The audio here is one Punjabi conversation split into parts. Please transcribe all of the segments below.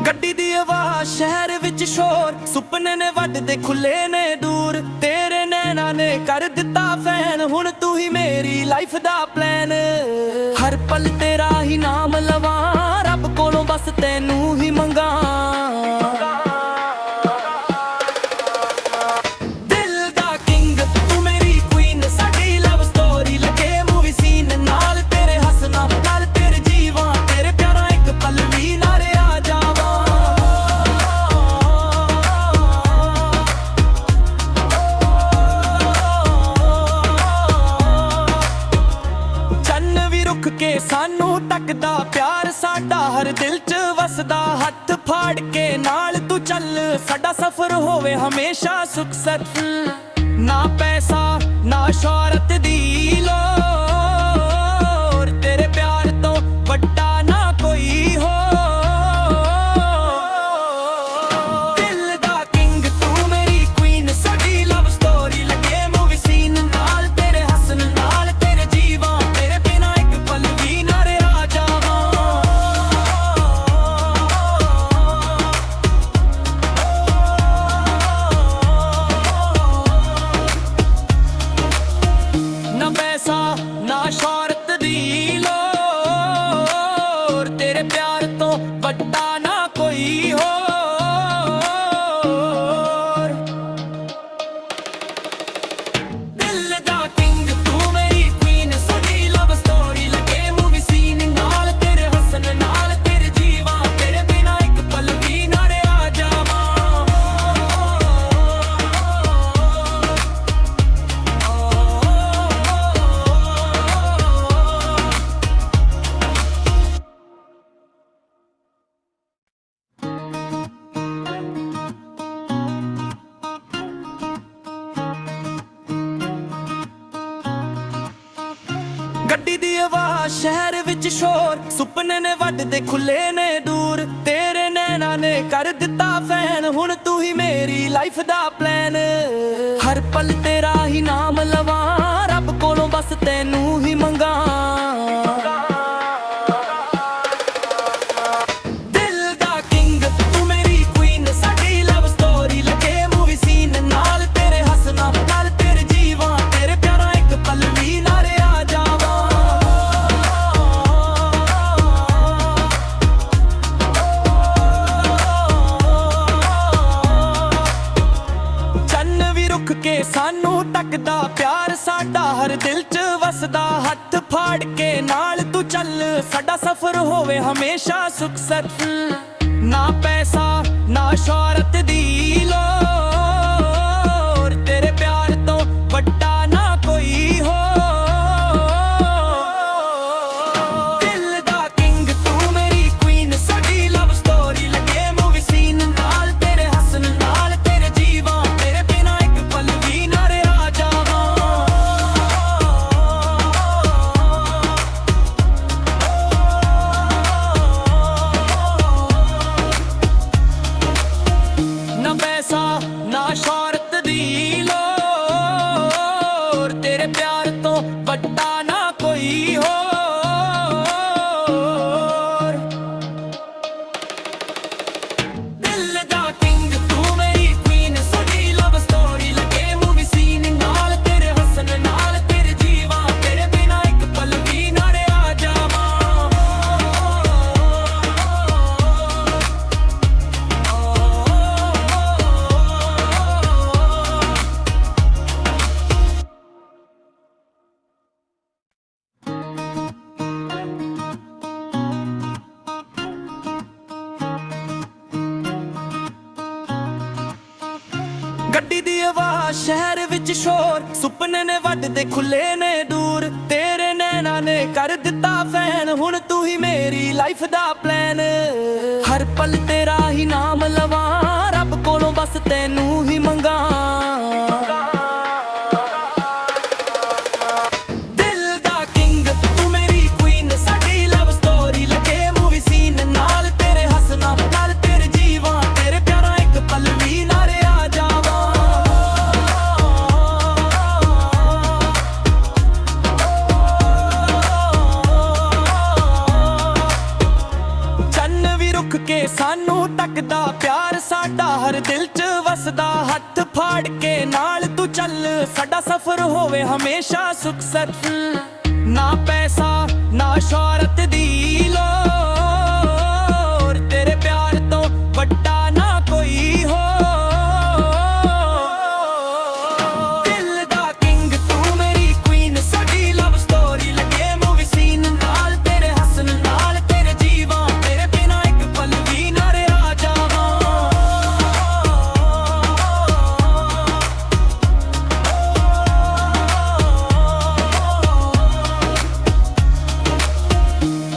ਗੱਡੀ ਦੀ ਆਵਾਜ਼ ਸ਼ਹਿਰ ਵਿੱਚ ਸ਼ੋਰ, ਸੁਪਨੇ ਨੇ ਵੱਢਦੇ ਖੁੱਲੇ ਨੇ ਦੂਰ। ਤੇਰੇ ਨੈਣਾ ਨੇ ਕਰ ਦਿੱਤਾ ਫੈਨ, ਹੁਣ ਤੂੰ ਹੀ ਮੇਰੀ ਲਾਈਫ ਦਾ ਪਲਾਨ। ਹਰ ਪਲ ਤੇਰਾ ਹੀ ਨਾਮ ਲਵਾਂ, ਰੱਬ ਕੋਲੋਂ ਬਸ ਤੈਨੂੰ ਹੀ ਮੰਗਾਂ। ਕੇ ਸਾਨੂੰ ਟੱਕਦਾ ਪਿਆਰ ਸਾਡਾ ਹਰ ਦਿਲ 'ਚ ਵਸਦਾ। ਹੱਥ ਫਾੜ ਕੇ ਨਾਲ ਤੂੰ ਚੱਲ, ਸਾਡਾ ਸਫ਼ਰ ਹੋਵੇ ਹਮੇਸ਼ਾ ਸੁਖ ਸਤ। ਨਾ ਪੈਸਾ ਨਾ ਸ਼ੋਹਰਤ ਦੀ ਲੋੜ, ਤੇਰੇ ਪਿਆਰ ਤੋਂ ਵੱਡਾ ਨਾ ਕੋਈ ਹੋਰ। ਦਿਲ ਦਾ ਕਿੰਗ ਤੂੰ ਮੇਰੀ ਕੁਈਨ, ਸਾਡੀ ਲਵ ਸਟੋਰੀ ਲੱਗੇ ਮੂਵੀ ਸੀਨ। ਨਾਲ ਤੇਰੇ ਹੱਸਣ ਨਾਲ ਤੇਰੇ ਜੀਵਾਂ, ਤੇਰੇ ਬਿਨਾਂ ਇੱਕ ਪਲ ਵੀ ਨਾ ਰਿਹਾ ਜਾਵਾਂ। ਨਾ ਪੈਸਾ ਨਾ ਸ਼ੋਹਰਤ ਦੀ ਲੋੜ, ਤੇਰੇ ਪਿਆਰ ਤੋਂ ਵੱਡਾ ਨਾ ਕੋਈ ਹੋਰ। ਦਿਲ ਦਾ ਕਿੰਗ ਤੂੰ ਮੇਰੀ ਕੁਈਨ, ਸਾਡੀ ਲਵ ਸਟੋਰੀ ਲੱਗੇ ਮੂਵੀ ਸੀਨ। ਨਾਲ ਤੇਰੇ ਹੱਸਣ ਨਾਲ ਤੇਰੇ ਜੀਵਾਂ, ਤੇਰੇ ਬਿਨਾਂ ਇੱਕ ਪਲ ਵੀ ਨਾ ਰਿਹਾ ਜਾਵਾਂ। ਗੱਡੀ ਦੀ ਆਵਾਜ਼ ਸ਼ਹਿਰ ਵਿੱਚ ਸ਼ੋਰ, ਸੁਪਨੇ ਨੇ ਵੱਢਦੇ ਖੁੱਲੇ ਨੇ ਦੂਰ। ਤੇਰੇ ਨੈਣਾ ਨੇ ਕਰ ਦਿੱਤਾ ਫੈਨ, ਹੁਣ ਤੂੰ ਹੀ ਮੇਰੀ ਲਾਈਫ ਦਾ ਪਲਾਨ। ਹਰ ਪਲ ਤੇਰਾ ਹੀ ਨਾਮ ਲਵਾਂ, ਰੱਬ ਕੋਲੋਂ ਬਸ ਤੈਨੂੰ ਹੀ ਮੰਗਾਂ। ਦਿਲ ਦਾ ਕਿੰਗ ਤੂੰ ਮੇਰੀ ਕੁਈਨ, ਸਾਡੀ ਲਵ ਸਟੋਰੀ ਲੱਗੇ ਮੂਵੀ ਸੀਨ। ਨਾਲ ਤੇਰੇ ਹੱਸਣਾ ਨਾਲ ਤੇਰੇ ਜੀਵਾਂ, ਤੇਰੇ ਪਿਆਰਾਂ ਇੱਕ ਪਲ ਵੀ ਨਾ ਰਿਹਾ ਜਾਵਾਂ। ਚੰਨ ਵੀ ਰੁੱਖ ਕੇ ਸਾਨੂੰ ਟੱਕਦਾ ਪਿਆਰ ਸਾਡਾ ਹਰ ਦਿਲ 'ਚ ਵਸਦਾ। ਹੱਥ ਫਾੜ ਕੇ ਨਾਲ ਤੂੰ ਚੱਲ, ਸਾਡਾ ਸਫ਼ਰ ਹੋਵੇ ਹਮੇਸ਼ਾ ਸੁਖ ਸਤ। ਨਾ ਪੈਸਾ ਨਾ ਸ਼ੋਹਰਤ ਦੀ ਲੋੜ, ਤੇਰੇ ਪਿਆਰ ਤੋਂ ਵੱਡਾ ਨਾ ਕੋਈ ਹੋਰ। ਦਿਲ ਦਾ ਕਿੰਗ ਤੂੰ ਮੇਰੀ ਕੁਈਨ, ਸਾਡੀ ਲਵ ਸਟੋਰੀ ਲੱਗੇ ਮੂਵੀ ਸੀਨ। ਨਾਲ ਤੇਰੇ ਹੱਸਣ ਨਾਲ ਤੇਰੇ ਜੀਵਾਂ, ਤੇਰੇ ਬਿਨਾਂ ਇੱਕ ਪਲ ਵੀ ਨਾ ਰਿਹਾ ਜਾਵਾਂ। ਨਾ ਪੈਸਾ ਨਾ ਸ਼ੋਹਰਤ ਦੀ ਲੋੜ, ਤੇਰੇ ਪਿਆਰ ਤੋਂ ਵੱਡਾ ਨਾ ਕੋਈ ਹੋਰ। ਦਿਲ ਦਾ ਕਿੰਗ ਤੂੰ ਮੇਰੀ ਕੁਈਨ, ਸਾਡੀ ਲਵ ਸਟੋਰੀ ਲੱਗੇ ਮੂਵੀ ਸੀਨ। ਨਾਲ ਤੇਰੇ ਹੱਸਣ ਨਾਲ ਤੇਰੇ ਜੀਵਾਂ, ਤੇਰੇ ਬਿਨਾਂ ਇੱਕ ਪਲ ਵੀ ਨਾ ਰਿਹਾ ਜਾਵਾਂ। ਗੱਡੀ ਦੀ ਆਵਾਜ਼ ਸ਼ਹਿਰ ਵਿੱਚ ਸ਼ੋਰ, ਸੁਪਨੇ ਨੇ ਵੱਢਦੇ ਖੁੱਲੇ ਨੇ ਦੂਰ। ਤੇਰੇ ਨੈਣਾ ਨੇ ਕਰ ਦਿੱਤਾ ਫੈਨ, ਹੁਣ ਤੂੰ ਹੀ ਮੇਰੀ ਲਾਈਫ ਦਾ ਪਲਾਨ। ਹਰ ਪਲ ਤੇਰਾ ਹੀ ਨਾਮ ਲਵਾਂ, ਰੱਬ ਕੋਲੋਂ ਬਸ ਤੈਨੂੰ ਹੀ ਮੰਗਾਂ। ਦਿਲ ਦਾ ਕਿੰਗ ਤੂੰ ਮੇਰੀ ਕੁਈਨ, ਸਾਡੀ ਲਵ ਸਟੋਰੀ ਲੱਗੇ ਮੂਵੀ ਸੀਨ। ਨਾਲ ਤੇਰੇ ਹੱਸਣਾ ਨਾਲ ਤੇਰੇ ਜੀਵਾਂ, ਤੇਰੇ ਪਿਆਰਾਂ ਇੱਕ ਪਲ ਵੀ ਨਾ ਰਿਹਾ ਜਾਵਾਂ। ਚੰਨ ਵੀ ਰੁੱਖ ਕੇ ਸਾਨੂੰ ਨਾਲ ਤੂੰ ਚੱਲ ਸਾਡਾ ਸਫ਼ਰ ਹੋਵੇ ਹਮੇਸ਼ਾ ਸੁਖਸਤ ਨਾ ਪੈਸਾ ਨਾ ਸ਼ੌਹਰਤ ਦੀ ਲੋੜ ਤੇਰੇ ਪਿਆਰ ਤੋਂ ਵੱਡਾ ਨਾ ਕੋਈ ਹੋਰ ਦਿਲ ਦਾ ਕਿੰਗ ਤੂੰ ਮੇਰੀ ਕੁਈਨ ਸਾਡੀ ਲਵ ਸਟੋਰੀ ਲੱਗੇ ਮੂਵੀ ਸੀਨ ਨਾਲ ਤੇਰੇ ਹੱਸਣ ਨਾਲ ਤੇਰੇ ਜੀਵਾਂ ਤੇਰੇ ਬਿਨਾ ਇੱਕ ਪਲ ਵੀ ਨਾ ਰਿਹਾ ਜਾਵਾਂ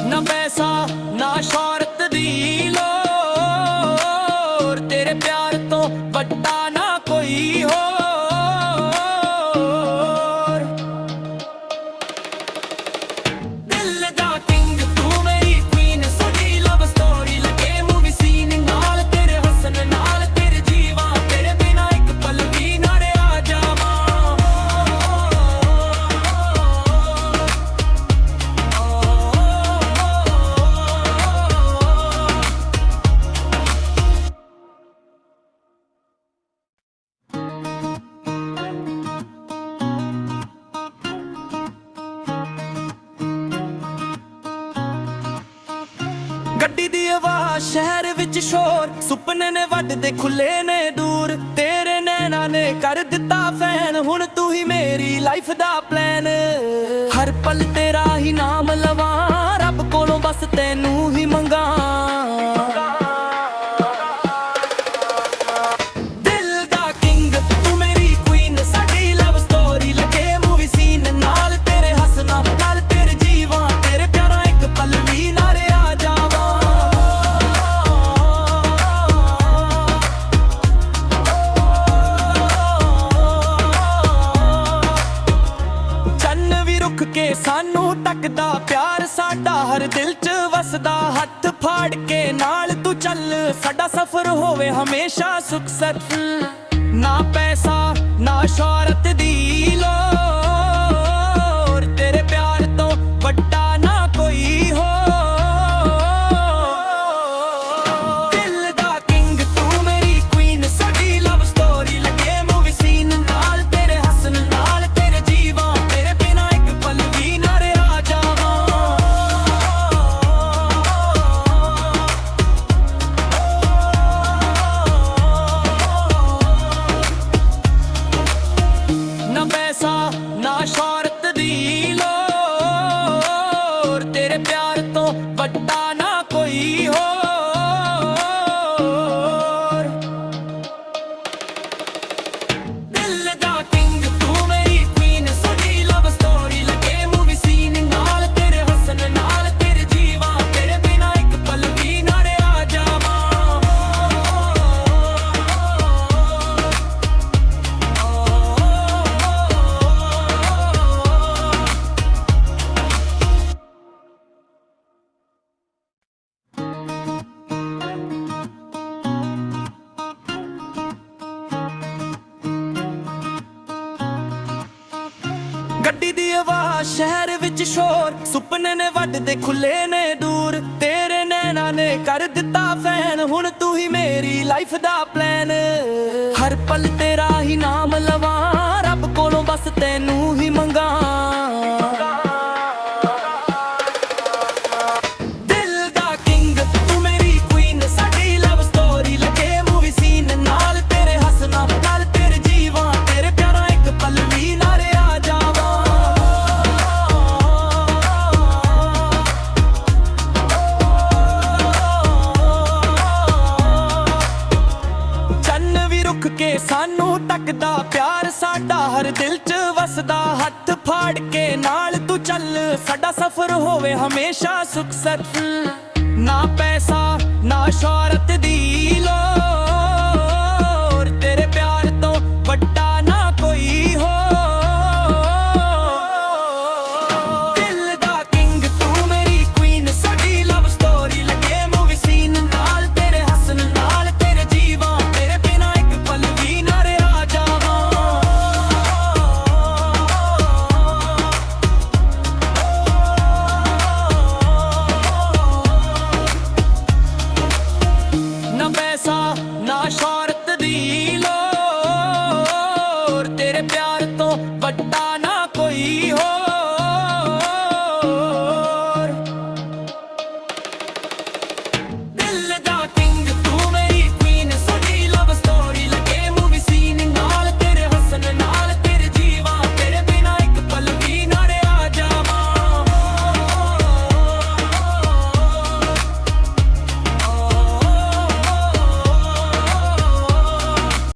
ਨਾ ਪੈਸਾ ਨਾ ਸ਼ੌਹਰਤ ਦੀ ਲੋੜ ਤੇਰੇ ਪਿਆਰ ਤੋਂ ਵੱਡਾ ਨਾ ਕੋਈ ਹੋਰ ਦਿਲ ਦਾ ਕਿੰਗ ਤੂੰ ਮੇਰੀ ਕੁਈਨ ਸਾਡੀ ਲਵ ਸਟੋਰੀ ਲੱਗੇ ਮੂਵੀ ਸੀਨ ਨਾਲ ਤੇਰੇ ਹੱਸਣ ਨਾਲ ਤੇਰੇ ਜੀਵਾਂ ਤੇਰੇ ਬਿਨਾ ਇੱਕ ਪਲ ਵੀ ਨਾ ਰਿਹਾ ਜਾਵਾਂ ਗੱਡੀ ਦੀ ਆਵਾਜ਼ ਸ਼ਹਿਰ ਵਿੱਚ ਸ਼ੋਰ ਸੁਪਨੇ ਨੇ ਵੱਢਦੇ ਖੁੱਲੇ ਨੇ ਦੂਰ ਤੇਰੇ ਨੈਣਾ ਨੇ ਕਰ ਦਿੱਤਾ ਫੈਨ ਹੁਣ ਤੂੰ ਹੀ ਮੇਰੀ ਲਾਈਫ ਦਾ ਪਲਾਨ ਹਰ ਪਲ ਤੇਰਾ ਹੀ ਨਾਮ ਲਵਾਂ ਰੱਬ ਕੋਲੋਂ ਬਸ ਤੈਨੂੰ ਹੀ ਮੰਗਾਂ ਦਿਲ ਦਾ ਕਿੰਗ ਤੂੰ ਮੇਰੀ ਕੁਈਨ ਸਾਡੀ ਲਵ ਸਟੋਰੀ ਲੱਗੇ ਮੂਵੀ ਸੀਨ ਨਾਲ ਤੇਰੇ ਹੱਸਣਾ ਨਾਲ ਤੇਰੇ ਜੀਵਾਂ ਤੇਰੇ ਪਿਆਰਾ ਇੱਕ ਪਲ ਵੀ ਨਾ ਰਿਹਾ ਜਾਵਾਂ ਚੰਨ ਵੀ ਰੁੱਖ ਕੇ ਸਾਨੂੰ ਤੱਕਦਾ ਪਿਆਰ ਸਾਡਾ ਹਰ ਦਿਲ 'ਚ ਵਸਦਾ ਹੱਥ ਫਾੜ ਕੇ ਨਾਲ ਤੂੰ ਚੱਲ ਸਾਡਾ ਸਫ਼ਰ ਹੋਵੇ ਹਮੇਸ਼ਾ ਸੁਖਸਤ ਨਾ ਪੈਸਾ ਨਾ ਸ਼ੌਹਰਤ ਦੀ ਲੋੜ ਤੇਰੇ ਪਿਆਰ ਤੋਂ ਵੱਡਾ ਨਾ ਕੋਈ ਹੋਰ ਦਿਲ ਦਾ ਕਿੰਗ ਤੂੰ ਮੇਰੀ ਕੁਈਨ ਸਾਡੀ ਲਵ ਸਟੋਰੀ ਲੱਗੇ ਮੂਵੀ ਸੀਨ ਨਾਲ ਤੇਰੇ ਹੱਸਣ ਨਾਲ ਤੇਰੇ ਜੀਵਾਂ ਤੇਰੇ ਬਿਨਾ ਇੱਕ ਪਲ ਵੀ ਨਾ ਰਿਹਾ ਜਾਵਾਂ ਨਾ ਪੈਸਾ ਨਾ ਸ਼ੌਹਰਤ ਦੀ ਲੋੜ ਤੇਰੇ ਪਿਆਰ ਤੋਂ ਵੱਡਾ ਨਾ ਕੋਈ ਹੋਰ ਦਿਲ ਦਾ ਕਿੰਗ ਤੂੰ ਮੇਰੀ ਕੁਈਨ ਸਾਡੀ ਲਵ ਸਟੋਰੀ ਲੱਗੇ ਮੂਵੀ ਸੀਨ ਨਾਲ ਤੇਰੇ ਹੱਸਣ ਨਾਲ ਤੇਰੇ ਜੀਵਾਂ ਤੇਰੇ ਬਿਨਾ ਇੱਕ ਪਲ ਵੀ ਨਾ ਰਿਹਾ ਜਾਵਾਂ ਗੱਡੀ ਦੀ ਆਵਾਜ਼ ਸ਼ਹਿਰ ਵਿੱਚ ਸ਼ੋਰ ਸੁਪਨੇ ਨੇ ਵੱਢਦੇ ਖੁੱਲੇ ਨੇ ਦੂਰ ਤੇਰੇ ਨੈਣਾ ਨੇ ਕਰ ਦਿੱਤਾ ਫੈਨ ਹੁਣ ਤੂੰ ਹੀ ਮੇਰੀ ਲਾਈਫ ਦਾ ਪਲਾਨ ਹਰ ਪਲ ਤੇਰਾ ਹੀ ਨਾਮ ਲਵਾਂ ਰੱਬ ਕੋਲੋਂ ਬਸ ਤੈਨੂੰ ਹੀ ਮੰਗਾਂ ਦਿਲ ਦਾ ਕਿੰਗ ਤੂੰ ਮੇਰੀ ਕੁਈਨ ਸਾਡੀ ਲਵ ਸਟੋਰੀ ਲੱਗੇ ਮੂਵੀ ਸੀਨ ਨਾਲ ਤੇਰੇ ਹੱਸਣਾ ਨਾਲ ਤੇਰੇ ਜੀਵਾਂ ਤੇਰੇ ਪਿਆਰਾ ਇੱਕ ਪਲ ਵੀ ਨਾ ਰਿਹਾ ਜਾਵਾਂ ਚੰਨ ਵੀ ਰੁੱਖ ਕੇ ਸਾਨੂੰ ਤੱਕਦਾ ਪਿਆਰ ਸਾਡਾ ਹਰ ਦਿਲ 'ਚ ਵਸਦਾ ਹੱਥ ਫਾੜ ਕੇ ਨਾਲ ਤੂੰ ਚੱਲ ਸਾਡਾ ਸਫ਼ਰ ਹੋਵੇ ਹਮੇਸ਼ਾ ਸੁਖਸਤ ਨਾ ਪੈਸਾ ਨਾ ਸ਼ੌਹਰਤ ਦੀ ਲੋੜ ਤੇਰੇ ਪਿਆਰ ਤੋਂ ਵੱਡਾ ਨਾ ਕੋਈ ਹੋਰ ਦਿਲ ਦਾ ਕਿੰਗ ਤੂੰ ਮੇਰੀ ਕੁਈਨ ਸਾਡੀ ਲਵ ਸਟੋਰੀ ਲੱਗੇ ਮੂਵੀ ਸੀਨ ਨਾਲ ਤੇਰੇ ਹੱਸਣ ਨਾਲ ਤੇਰੇ ਜੀਵਾਂ ਤੇਰੇ ਬਿਨਾ ਇੱਕ ਪਲ ਵੀ ਨਾ ਰਿਹਾ ਜਾਵਾਂ ਨਾ ਪੈਸਾ